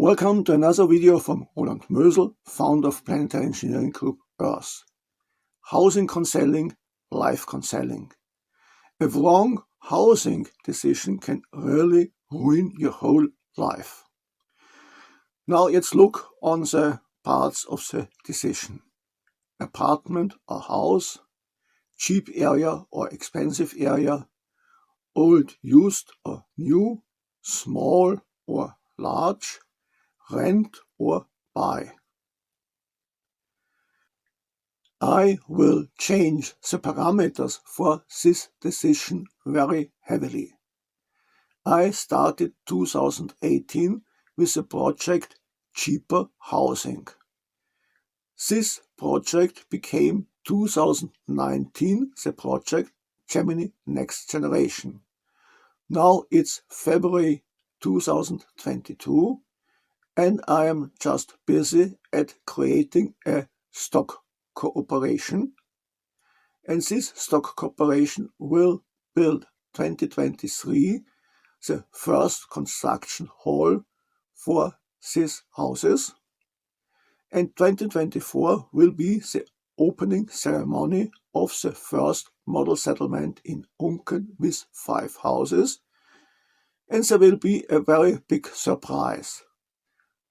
Welcome to another video from Roland Mösel, founder of Planetary Engineering Group Earth. Housing counseling, life counseling. A wrong housing decision can really ruin your whole life. Now let's look on the parts of the decision. Apartment or house, cheap area or expensive area, old used or new, small or large, rent or buy. I will change the parameters for this decision very heavily. I started 2018 with the project Cheaper Housing. This project became 2019 the project GEMINI Next Generation. Now it's February 2022 and I am just busy at creating a stock cooperation. And this stock cooperation will build 2023 the first construction hall for these houses. And 2024 will be the opening ceremony of the first model settlement in Unken with 5 houses. And there will be a very big surprise.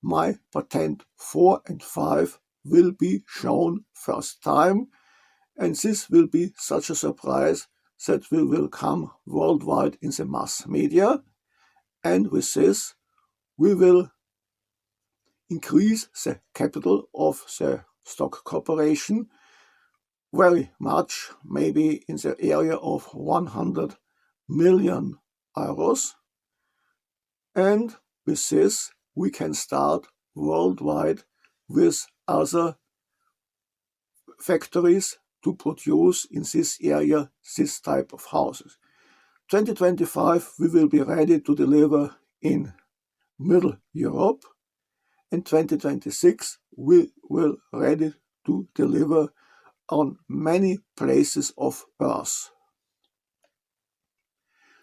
My patent 4 and 5 will be shown first time, and this will be such a surprise that we will come worldwide in the mass media, and with this we will increase the capital of the stock corporation very much, maybe in the area of 100 million euros, and with this we can start worldwide with other factories to produce in this area this type of houses. 2025 we will be ready to deliver in Middle Europe, and 2026 we will ready to deliver on many places of Earth.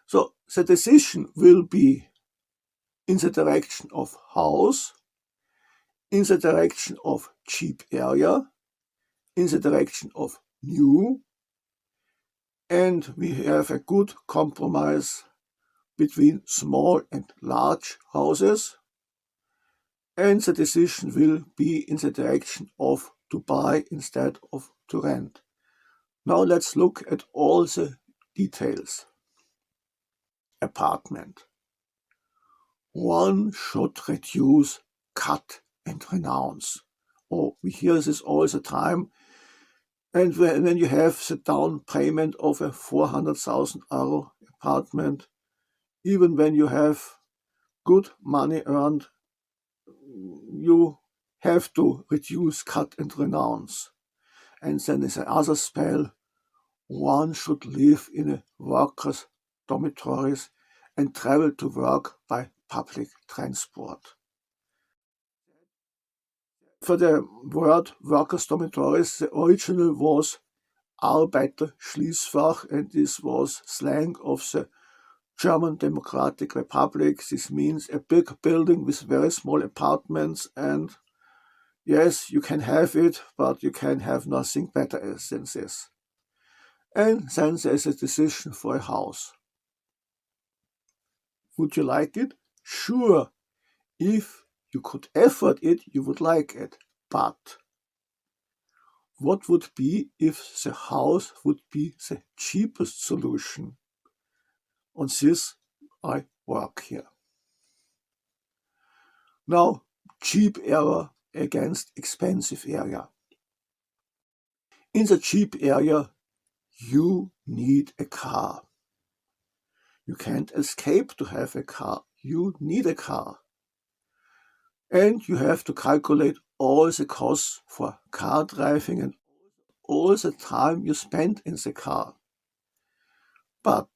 So the decision will be in the direction of house, in the direction of cheap area, in the direction of new, and we have a good compromise between small and large houses, and the decision will be in the direction of to buy instead of to rent. Now let's look at all the details. Apartment. One should reduce, cut and renounce. Oh, we hear this all the time. And when you have the down payment of a 400,000 euro apartment, even when you have good money earned, you have to reduce, cut and renounce. And then there's another spell. One should live in a workers' dormitories and travel to work by public transport. For the word workers' dormitories, the original was Arbeiterschließfach, and this was slang of the German Democratic Republic. This means a big building with very small apartments, and yes, you can have it, but you can have nothing better than this. And then there is a decision for a house. Would you like it? Sure, if you could afford it, you would like it. But what would be if the house would be the cheapest solution? On this I work here. Now, cheap area against expensive area. In the cheap area, you need a car. You can't escape to have a car. You need a car. And you have to calculate all the costs for car driving and all the time you spend in the car. But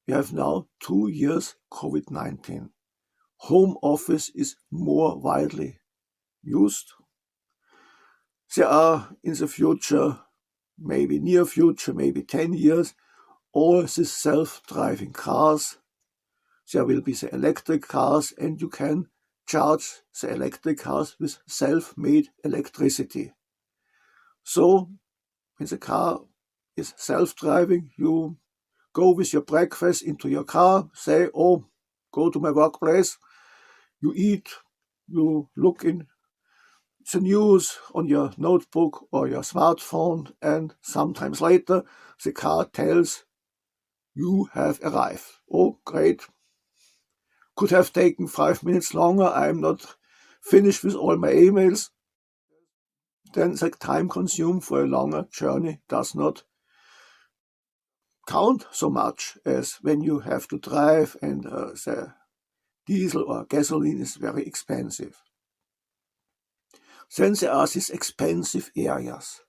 we have now 2 years COVID-19. Home office is more widely used. There are in the future, maybe near future, maybe 10 years, all these self-driving cars. There will be the electric cars, and you can charge the electric cars with self-made electricity. So, when the car is self-driving, you go with your breakfast into your car, say, oh, go to my workplace, you eat, you look in the news on your notebook or your smartphone, and sometimes later the car tells you have arrived. Oh, great. Could have taken 5 minutes longer. I'm not finished with all my emails. Then the time consumed for a longer journey does not count so much as when you have to drive and the diesel or gasoline is very expensive. Then there are these expensive areas.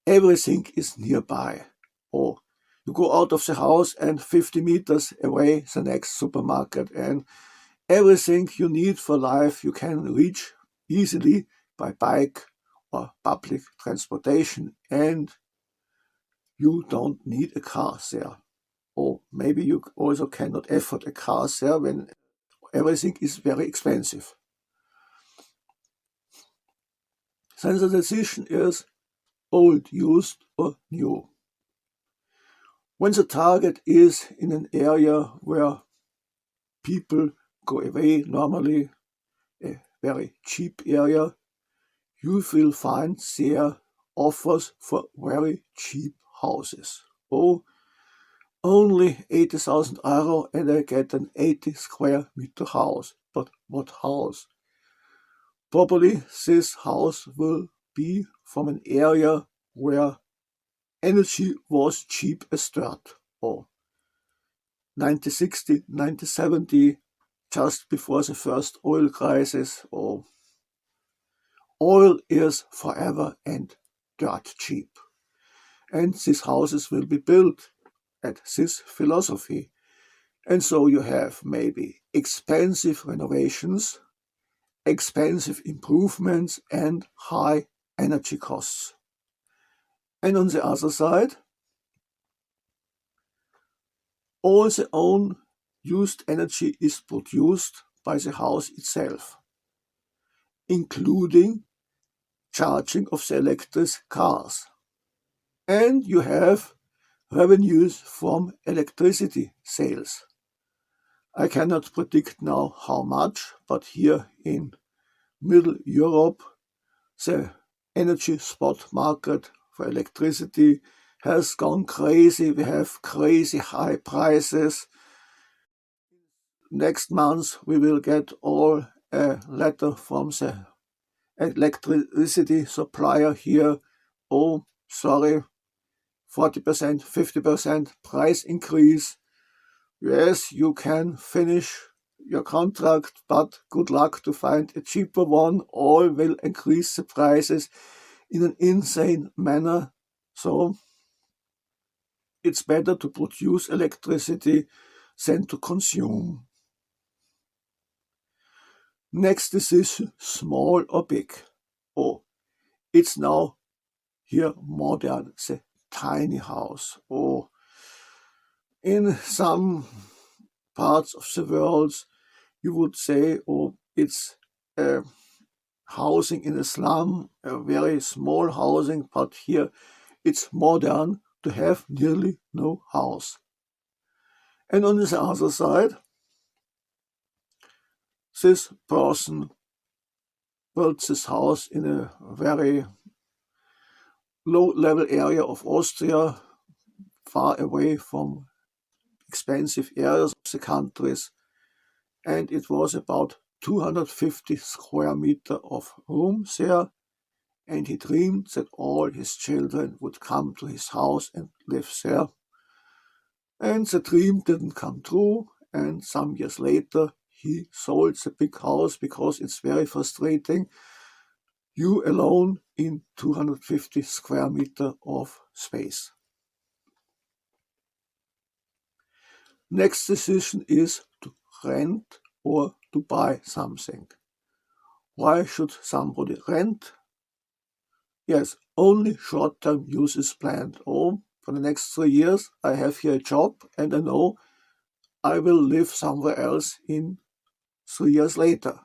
Everything is nearby. Or you go out of the house and 50 meters away the next supermarket, and everything you need for life you can reach easily by bike or public transportation, and you don't need a car there. Or maybe you also cannot afford a car there when everything is very expensive. Then the decision is old, used, or new. When the target is in an area where people go away normally, a very cheap area, you will find there offers for very cheap houses. Oh, only 80,000 euro and I get an 80 square meter house. But what house? Probably this house will be from an area where energy was cheap as dirt, or 1960, 1970, just before the first oil crisis, or oil is forever and dirt cheap. And these houses will be built at this philosophy. And so you have maybe expensive renovations, expensive improvements, and high energy costs. And on the other side, all the own used energy is produced by the house itself, including charging of the electric cars. And you have revenues from electricity sales. I cannot predict now how much, but here in Middle Europe, the energy spot market for electricity has gone crazy. We have crazy high prices. Next month we will get all a letter from the electricity supplier here. Oh, sorry, 40%, 50% price increase. Yes, you can finish your contract, but good luck to find a cheaper one. All will increase the prices in an insane manner. So it's better to produce electricity than to consume. Next decision, small or big. Oh, it's now here modern, the tiny house. Oh, in some parts of the world, you would say, oh, it's a housing in a slum, a very small housing, but here it's modern to have nearly no house. And on the other side, this person built this house in a very low-level area of Austria, far away from expensive areas of the countries, and it was about 250 square meter of room there, and he dreamed that all his children would come to his house and live there. And the dream didn't come true, and some years later he sold the big house because it's very frustrating. You alone in 250 square meter of space. Next decision is to rent or to buy something. Why should somebody rent? Yes, only short-term use is planned. Oh, for the next 3 years I have here a job and I know I will live somewhere else in 3 years later.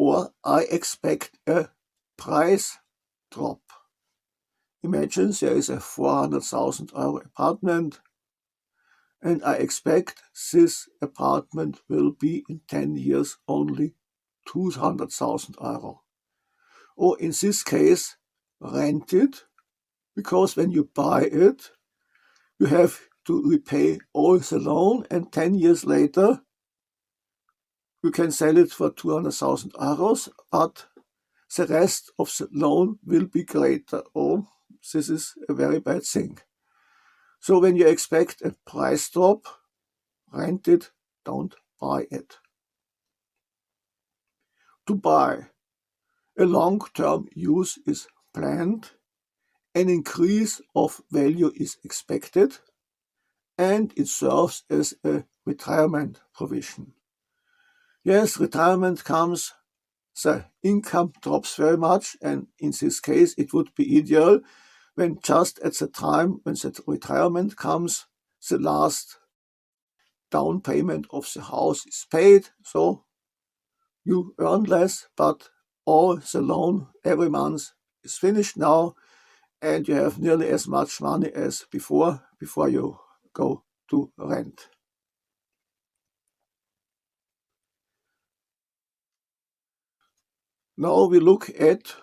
or I expect a price drop. Imagine there is a 400,000 euro apartment, and I expect this apartment will be in 10 years only 200,000 euro. Or in this case, rent it, because when you buy it, you have to repay all the loan, and 10 years later, you can sell it for 200,000 euros, but the rest of the loan will be greater. Oh, this is a very bad thing. So when you expect a price drop, rent it, don't buy it. To buy, a long-term use is planned, an increase of value is expected, and it serves as a retirement provision. Yes, retirement comes, the income drops very much, and in this case it would be ideal when just at the time when the retirement comes, the last down payment of the house is paid, so you earn less, but all the loan every month is finished now, and you have nearly as much money as before you go to rent. Now we look at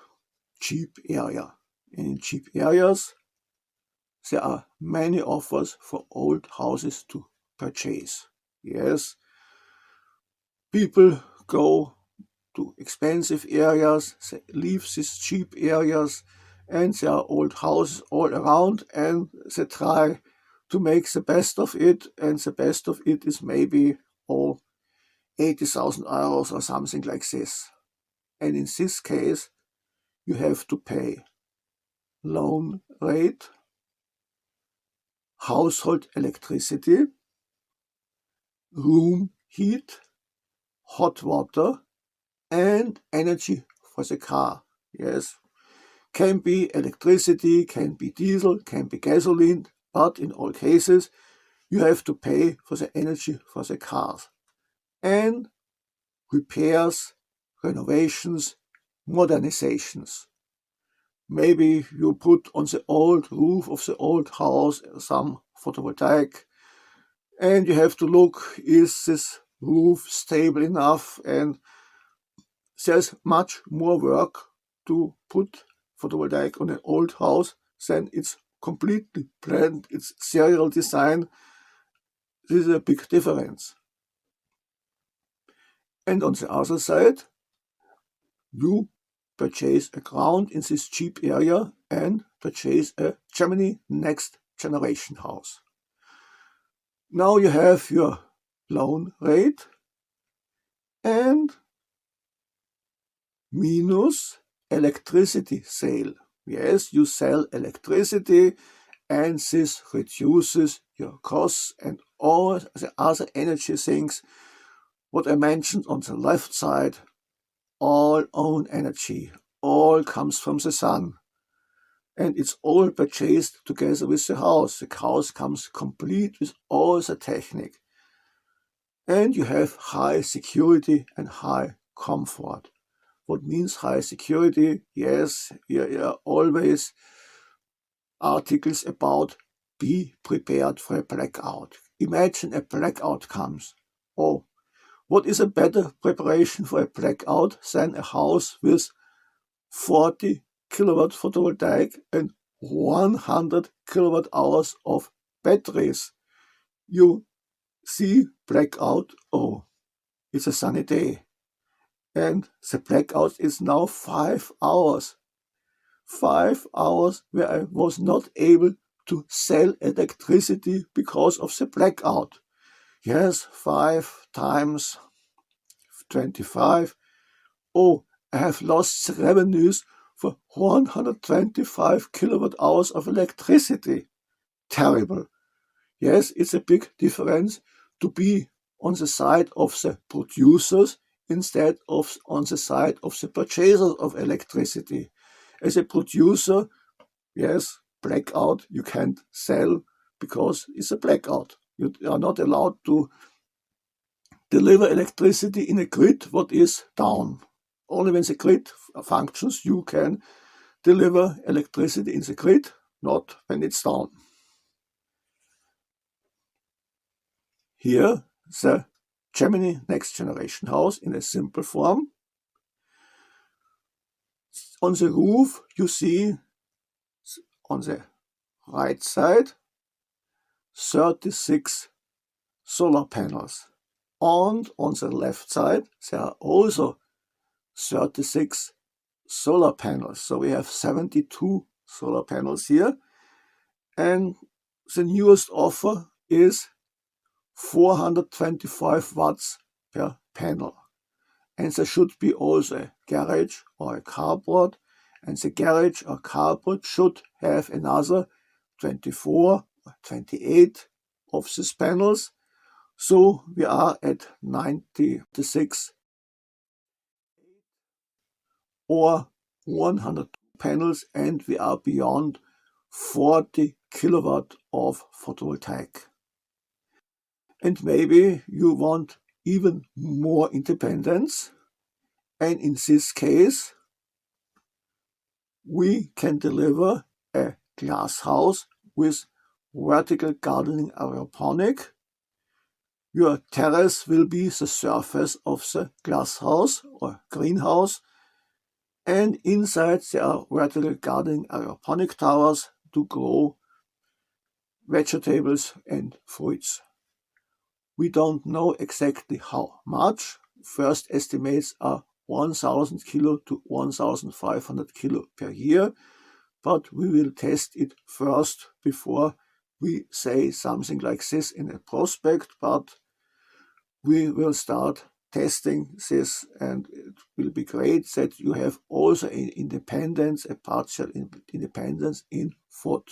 cheap area. In cheap areas, there are many offers for old houses to purchase. Yes, people go to expensive areas, they leave these cheap areas, and there are old houses all around, and they try to make the best of it, and the best of it is maybe 80,000 euros or something like this. And in this case, you have to pay loan rate, household electricity, room heat, hot water, and energy for the car. Yes, can be electricity, can be diesel, can be gasoline, but in all cases, you have to pay for the energy for the cars. And repairs, renovations, modernizations. Maybe you put on the old roof of the old house some photovoltaic, and you have to look, is this roof stable enough? And there's much more work to put photovoltaic on an old house than it's completely planned, it's serial design. This is a big difference. And on the other side, you purchase a ground in this cheap area and purchase a GEMINI next generation house. Now you have your loan rate and minus electricity sale. Yes, you sell electricity, and this reduces your costs and all the other energy things. What I mentioned on the left side, all own energy, all comes from the sun. And it's all purchased together with the house. The house comes complete with all the technique. And you have high security and high comfort. What means high security? Yes, here are always articles about be prepared for a blackout. Imagine a blackout comes. Oh, what is a better preparation for a blackout than a house with 40 kilowatt photovoltaic and 100 kilowatt hours of batteries? You see blackout, oh, it's a sunny day. And the blackout is now 5 hours. 5 hours where I was not able to sell electricity because of the blackout. Yes, 5 times 25. Oh, I have lost the revenues for 125 kilowatt hours of electricity. Terrible. Yes, it's a big difference to be on the side of the producers instead of on the side of the purchasers of electricity. As a producer, yes, blackout, you can't sell because it's a blackout. You are not allowed to deliver electricity in a grid what is down. Only when the grid functions you can deliver electricity in the grid, not when it's down. Here, the GEMINI next generation house in a simple form. On the roof you see on the right side 36 solar panels, and on the left side there are also 36 solar panels. So we have 72 solar panels here, and the newest offer is 425 watts per panel. And there should be also a garage or a carport, and the garage or carport should have another 24 or 28 of these panels. So we are at 96 or 100 panels, and we are beyond 40 kilowatt of photovoltaic. And maybe you want even more independence, and in this case we can deliver a glass house with vertical gardening aeroponic. Your terrace will be the surface of the glass house or greenhouse, and inside there are vertical gardening aeroponic towers to grow vegetables and fruits. We don't know exactly how much. First estimates are 1000 kilo to 1500 kilo per year, but we will test it first before we say something like this in a prospect. But we will start testing this, and it will be great that you have also an independence, a partial independence in food.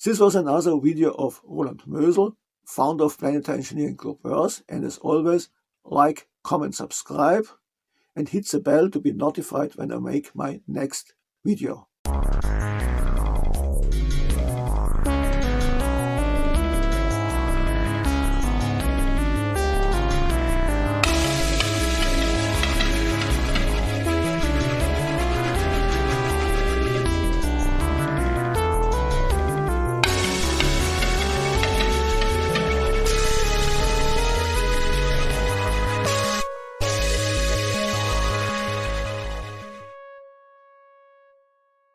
This was another video of Roland Mösel, founder of Planetary Engineering Group Earth, and as always, like, comment, subscribe, and hit the bell to be notified when I make my next video.